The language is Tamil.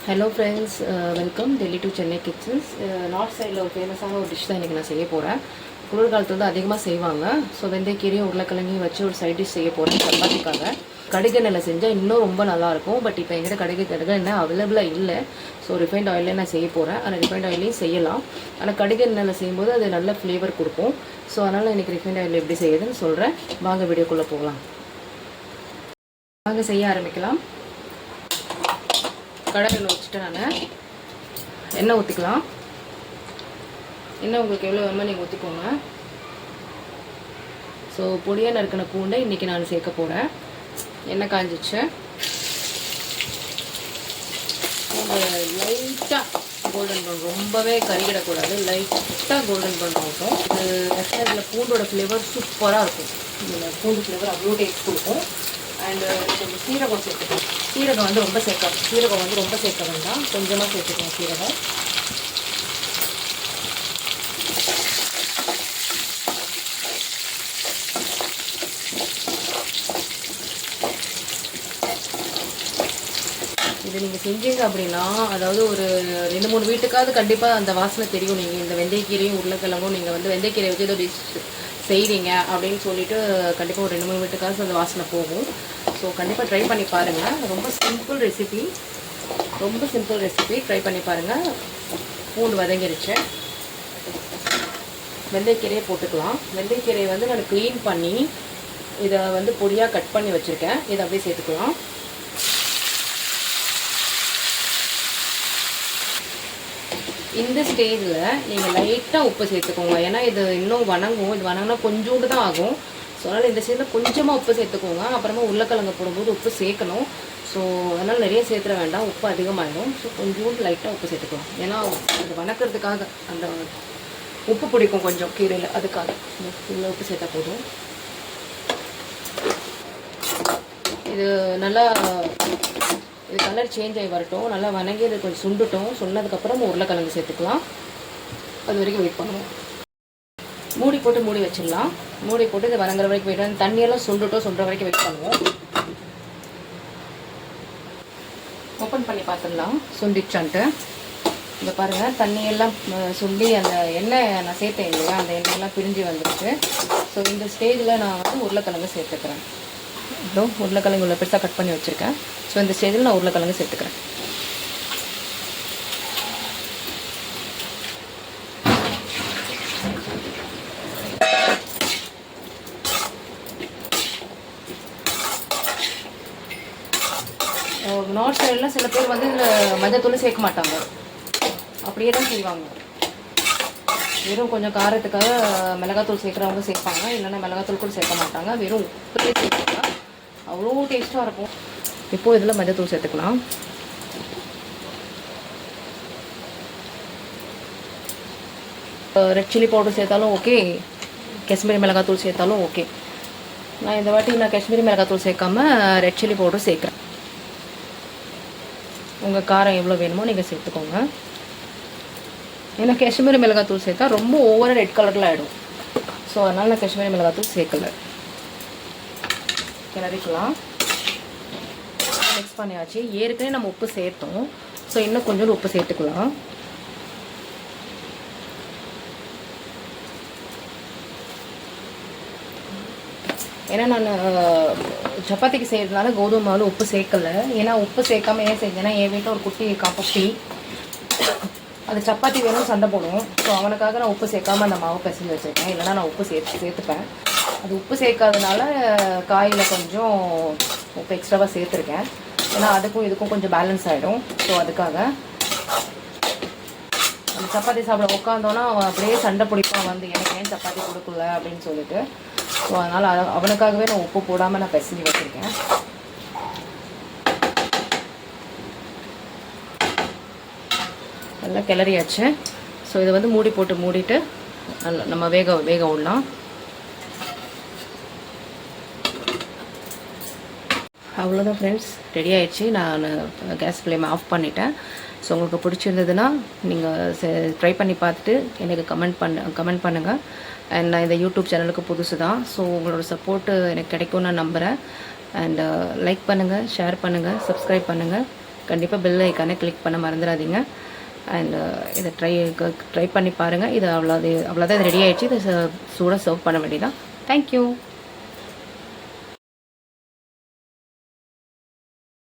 Hello friends, welcome Delhi to Chennai kitchens. North சைடில் ஒரு ஃபேமஸான ஒரு டிஷ் தான் இன்றைக்கி நான் செய்ய போகிறேன். குளிர்காலத்தில் வந்து அதிகமாக செய்வாங்க. ஸோ வெந்தயக்கீரையும் உருளைக்கிழங்கையும் வச்சு ஒரு சைட் டிஷ் செய்ய போகிறேன் சப்பாத்திக்காக. கடுகெண்ணெயில் செஞ்சால் இன்னும் ரொம்ப நல்லாயிருக்கும். பட் இப்போ எங்கிட்ட கடுகெண்ணெய் அவைலபிளாக இல்லை. ஸோ ரிஃபைண்ட் ஆயிலே நான் செய்ய போகிறேன். ஆனால் ரிஃபைண்ட் ஆயிலையும் செய்யலாம். ஆனால் கடுகெண்ணெயில் செய்யும்போது அது நல்ல ஃப்ளேவர் கொடுக்கும். ஸோ அதனால் இன்றைக்கி ரிஃபைண்ட் ஆயில் எப்படி செய்யுதுன்னு சொல்கிறேன். வாங்க வீடியோக்குள்ளே போகலாம். வாங்க செய்ய ஆரம்பிக்கலாம். கடாயில் வச்சுட்டு நான் எண்ணெய் ஊற்றிக்கலாம். எண்ணெய் உங்களுக்கு எவ்வளோ வேணுமோ நீங்கள் ஊற்றிக்கோங்க. ஸோ பொடியாக நறுக்கின பூண்டை இன்றைக்கி நான் சேர்க்க போகிறேன். எண்ணெய் காஞ்சிச்சு. லைட்டாக கோல்டன் ப்ரௌன், ரொம்பவே கறிகிடக்கூடாது. லைட்டாக கோல்டன் ப்ரௌன் ஆகட்டும். இது ரெஸ்டாரண்ட்டில் பூண்டோட ஃப்ளேவர் சூப்பராக இருக்கும். இதில் பூண்டு ஃப்ளேவர் அவ்வளோ டேஸ்ட் கொடுக்கும். அண்டு கொஞ்சம் சீரகம் சேர்த்துக்கலாம். சீரகம் வந்து ரொம்ப சேர்க்க வேண்டாம். கொஞ்சமாக சேர்த்துக்கலாம் சீரகம். இது நீங்கள் செஞ்சீங்க அப்படின்னா, அதாவது ஒரு 2-3 வீட்டுக்காவது கண்டிப்பாக அந்த வாசனை தெரியும். நீங்கள் இந்த வெந்தயக்கீரையும் உருளைக்கிழங்கும் நீங்கள் வந்து வெந்தயக்கீரை வச்சு ஏதோ டிஷ் செய்கிறீங்க அப்படின்னு சொல்லிட்டு கண்டிப்பாக ஒரு 2-3 வீட்டுக்காவது அந்த வாசனை போகும். ஸோ கண்டிப்பாக ட்ரை பண்ணி பாருங்கள். ரொம்ப சிம்பிள் ரெசிபி. ட்ரை பண்ணி பாருங்கள். பூண்டு வதங்கிருச்சு. வெந்தயக்கீரையை போட்டுக்கலாம். வெந்தயக்கீரையை வந்து நான் க்ளீன் பண்ணி இதை வந்து பொடியாக கட் பண்ணி வச்சுருக்கேன். இதை அப்படியே சேர்த்துக்கலாம். இந்த ஸ்டேஜில் நீங்கள் லைட்டாக உப்பு சேர்த்துக்கோங்க. ஏன்னா இது இன்னும் வணங்கும். இது வணங்கினா கொஞ்சோண்டு தான் ஆகும். ஸோ அதனால் இந்த ஸ்டேஜில் கொஞ்சமாக உப்பு சேர்த்துக்கோங்க. அப்புறமா உருளைக்கிழங்கு போடும்போது உப்பு சேர்க்கணும். ஸோ அதனால் நிறைய சேர்த்துட வேண்டாம், உப்பு அதிகமாகிடும். ஸோ கொஞ்சோண்டு லைட்டாக உப்பு சேர்த்துக்கலாம். ஏன்னா அது வணக்கிறதுக்காக அந்த உப்பு பிடிக்கும் கொஞ்சம் கீரையில், அதுக்காக இவ்வளோ உப்பு சேர்த்தா போதும். இது நல்லா இது கலர் சேஞ்ச் ஆகி வரட்டும். நல்லா வணங்கி இது கொஞ்சம் சுண்டுட்டும். சொன்னதுக்கப்புறம் உருளைக்கிழங்கு சேர்த்துக்கலாம். அது வரைக்கும் வெயிட் பண்ணுவோம். மூடி வச்சிடலாம். மூடி போட்டு இது வணங்குற வரைக்கும் வெயிட் பண்ணி தண்ணியெல்லாம் சுண்டுற வரைக்கும் வெயிட் பண்ணுவோம். ஓப்பன் பண்ணி பார்த்துடலாம் சுண்டிச்சான்ட்டு. இங்கே பாருங்கள், தண்ணியெல்லாம் சுண்டி அந்த எண்ணெய் நான் சேர்த்தேன் இல்லையா, அந்த எண்ணெயெல்லாம் பிரிஞ்சு வந்துருக்கு. ஸோ இந்த ஸ்டேஜில் நான் வந்து உருளைக்கிழங்கு சேர்த்துக்கிறேன். இதோ உருளைக்கிழங்கு உள்ள பெருசாக கட் பண்ணி வச்சுருக்கேன். ஸோ இந்த ஸ்டேஜில் நான் உருளைக்கிழங்கு சேர்த்துக்கிறேன். நார்த் சைடில் சில பேர் வந்து இதில் மஞ்சத்தூள் சேர்க்க மாட்டாங்க, அப்படியே தான் செய்வாங்க. வெறும் கொஞ்சம் காரத்துக்காக மிளகாத்தூள் சேர்க்குறவங்க சேர்ப்பாங்க, இல்லைன்னா மிளகாத்தூள் கூட சேர்க்க மாட்டாங்க. வெறும் உப்புலேயே சேர்ப்பாங்க. அவ்வளோ டேஸ்ட்டாக இருக்கும். இப்போது இதில் மஞ்சத்தூள் சேர்த்துக்கலாம். ரெட் சில்லி பவுடர் சேர்த்தாலும் ஓகே, காஷ்மீரி மிளகாத்தூள் சேர்த்தாலும் ஓகே. நான் இந்த வாட்டி காஷ்மீரி மிளகாத்தூள் சேர்க்காம ரெட் சில்லி பவுடர் சேர்க்குறேன். உங்கள் காரம் எவ்வளோ வேணுமோ நீங்கள் சேர்த்துக்கோங்க. ஏன்னா காஷ்மீரி மிளகாத்தூள் சேர்த்தா ரொம்ப ஓவராக ரெட் கலரில் ஆகிடும். ஸோ அதனால் நான் காஷ்மீரி மிளகாத்தூள் சேர்க்கலை. கிளறிக்கலாம். மிக்ஸ் பண்ணியாச்சு. ஏற்கனவே நம்ம உப்பு சேர்த்தோம். ஸோ இன்னும் கொஞ்சம் உப்பு சேர்த்துக்கலாம். ஏன்னா நான் சப்பாத்திக்கு செய்கிறதுனால கோதுமை மாவில் உப்பு சேர்க்கலை. ஏன்னா உப்பு சேர்க்காம ஏன் செஞ்சேன்னா, என் வீட்டில் ஒரு குட்டி காப்பி அது சப்பாத்தி வேணும் சண்டை போடும். ஸோ அவனுக்காக நான் உப்பு சேர்க்காம அந்த மாவு பிசைஞ்சு வச்சுருக்கேன். இல்லைனா நான் உப்பு சேர்த்துப்பேன். அது உப்பு சேர்க்காதனால காயில் கொஞ்சம் உப்பு எக்ஸ்ட்ராவாக சேர்த்துருக்கேன். ஏன்னா அதுக்கும் இதுக்கும் கொஞ்சம் பேலன்ஸ் ஆகிடும். ஸோ அதுக்காக அந்த சப்பாத்தி சாப்பிட உட்காந்தோன்னா அவன் அப்படியே சண்டை பிடிப்பான் வந்து, எனக்கு ஏன் சப்பாத்தி கொடுக்கல அப்படின்னு சொல்லிட்டு. ஸோ அதனால் அவனுக்காகவே நான் உப்பு போடாமல் நான் பிசைஞ்சு வச்சுருக்கேன். நல்லா கிளறியாச்சு. ஸோ இதை வந்து மூடிட்டு நம்ம வேக விடலாம். அவ்வளோதான் ஃப்ரெண்ட்ஸ், ரெடி ஆகிடுச்சு. நான் கேஸ் ஃப்ளேம் ஆஃப் பண்ணிட்டேன். ஸோ உங்களுக்கு பிடிச்சிருந்ததுன்னா நீங்கள் ட்ரை பண்ணி பார்த்துட்டு எனக்கு கமெண்ட் பண்ணுங்கள். அண்ட் நான் இந்த யூடியூப் சேனலுக்கு புதுசு தான். ஸோ உங்களோட சப்போர்ட்டு எனக்கு கிடைக்கும்னு நான் நம்புகிறேன். அண்ட் லைக் பண்ணுங்கள், ஷேர் பண்ணுங்கள், சப்ஸ்கிரைப் பண்ணுங்கள். கண்டிப்பாக பெல் ஐக்கானை கிளிக் பண்ண மறந்துடாதீங்க. அண்ட் இதை ட்ரை பண்ணி பாருங்கள். இது அவ்வளோதான், இது ரெடி ஆகிடுச்சு. இதை சூடாக சர்வ் பண்ண வேண்டியதான். தேங்க்யூ.